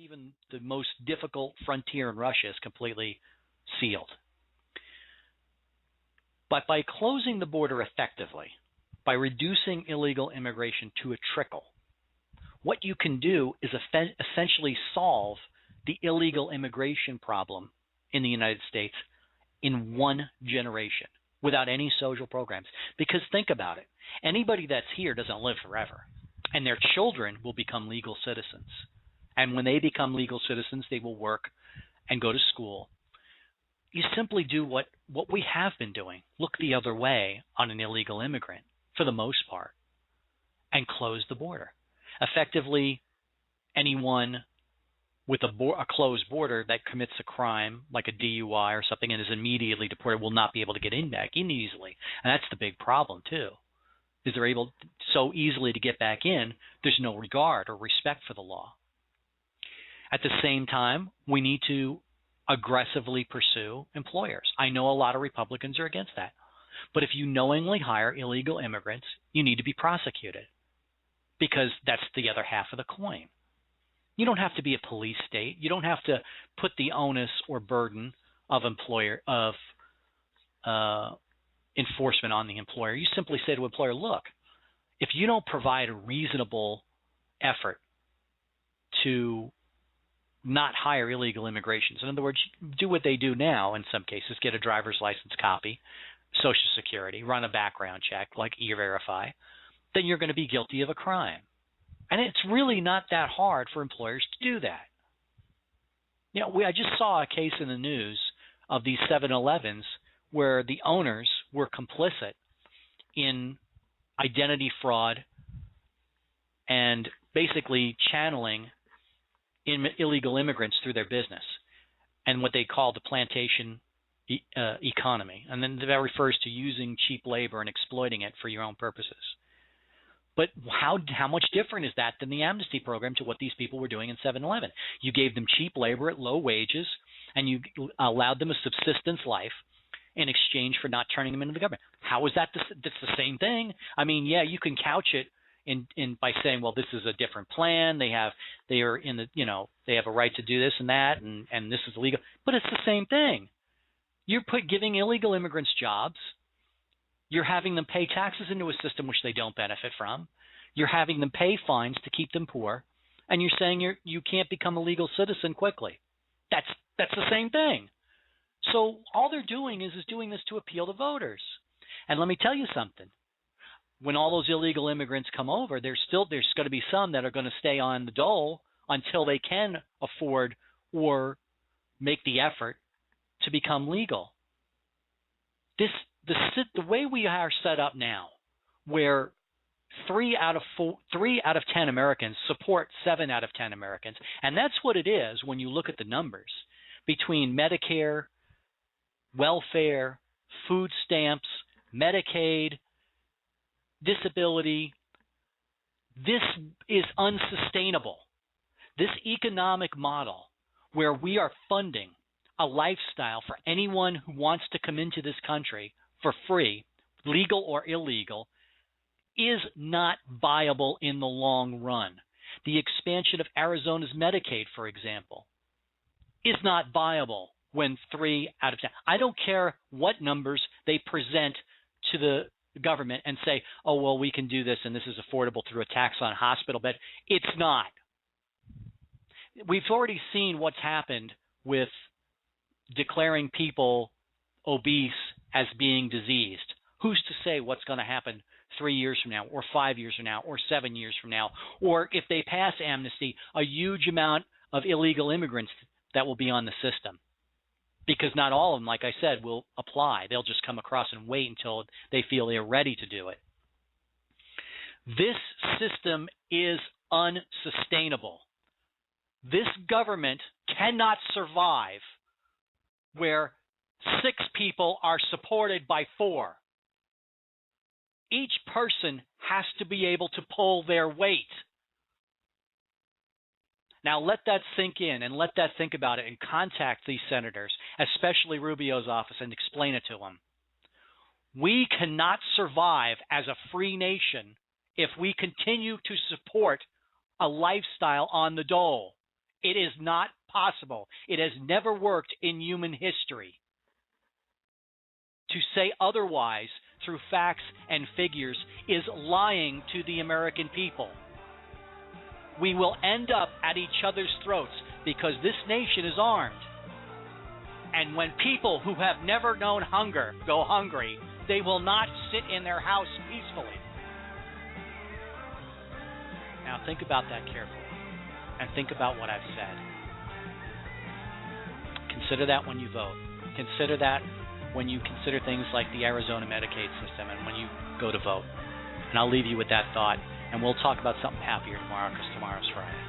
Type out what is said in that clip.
even the most difficult frontier in Russia is completely sealed. But by closing the border effectively, by reducing illegal immigration to a trickle, what you can do is essentially solve the illegal immigration problem in the United States in one generation without any social programs. Because think about it. Anybody that's here doesn't live forever, and their children will become legal citizens. And when they become legal citizens, they will work and go to school. You simply do what we have been doing, look the other way on an illegal immigrant for the most part, and close the border. Effectively, anyone with a closed border that commits a crime like a DUI or something and is immediately deported will not be able to get back in easily. And that's the big problem too, is they're able so easily to get back in, there's no regard or respect for the law. At the same time, we need to aggressively pursue employers. I know a lot of Republicans are against that. But if you knowingly hire illegal immigrants, you need to be prosecuted, because that's the other half of the coin. You don't have to be a police state. You don't have to put the onus or burden of enforcement on the employer. You simply say to the employer, look, if you don't provide a reasonable effort to not hire illegal immigrants, in other words, do what they do now in some cases, get a driver's license copy, Social Security, run a background check like E-Verify, then you're going to be guilty of a crime. And it's really not that hard for employers to do that. You know, I just saw a case in the news of these 7-Elevens where the owners were complicit in identity fraud and basically channeling illegal immigrants through their business and what they call the plantation economy. And then that refers to using cheap labor and exploiting it for your own purposes. But how much different is that than the Amnesty program to what these people were doing in 7-Eleven? You gave them cheap labor at low wages, and you allowed them a subsistence life in exchange for not turning them into the government. How is that? That's the same thing. I mean, yeah, you can couch it in by saying, well, this is a different plan. They have a right to do this and that, and this is illegal. But it's the same thing. You're giving illegal immigrants jobs. You're having them pay taxes into a system which they don't benefit from. You're having them pay fines to keep them poor, and you're saying you can't become a legal citizen quickly. That's the same thing. So all they're doing is doing this to appeal to voters. And let me tell you something. When all those illegal immigrants come over, there's going to be some that are going to stay on the dole until they can afford or make the effort to become legal. The way we are set up now, where 3 out of 10 Americans support 7 out of 10 Americans, and that's what it is when you look at the numbers between Medicare, welfare, food stamps, Medicaid, disability. This is unsustainable. This economic model where we are funding a lifestyle for anyone who wants to come into this country for free, legal or illegal, is not viable in the long run. The expansion of Arizona's Medicaid, for example, is not viable when 3 out of 10. I don't care what numbers they present to the government and say, oh, well, we can do this and this is affordable through a tax on hospital bed. It's not. We've already seen what's happened with declaring people obese as being diseased. Who's to say what's going to happen 3 years from now or 5 years from now or 7 years from now? Or if they pass amnesty, a huge amount of illegal immigrants that will be on the system. Because not all of them, like I said, will apply. They'll just come across and wait until they feel they're ready to do it. This system is unsustainable. This government cannot survive where 6 people are supported by 4. Each person has to be able to pull their weight. Now let that sink in and let that think about it and contact these senators, especially Rubio's office, and explain it to them. We cannot survive as a free nation if we continue to support a lifestyle on the dole. It is not possible. It has never worked in human history. To say otherwise through facts and figures is lying to the American people. We will end up at each other's throats because this nation is armed. And when people who have never known hunger go hungry, they will not sit in their house peacefully. Now think about that carefully, and think about what I've said. Consider that when you vote. Consider that when you consider things like the Arizona Medicaid system and when you go to vote. And I'll leave you with that thought, and we'll talk about something happier tomorrow because tomorrow's Friday.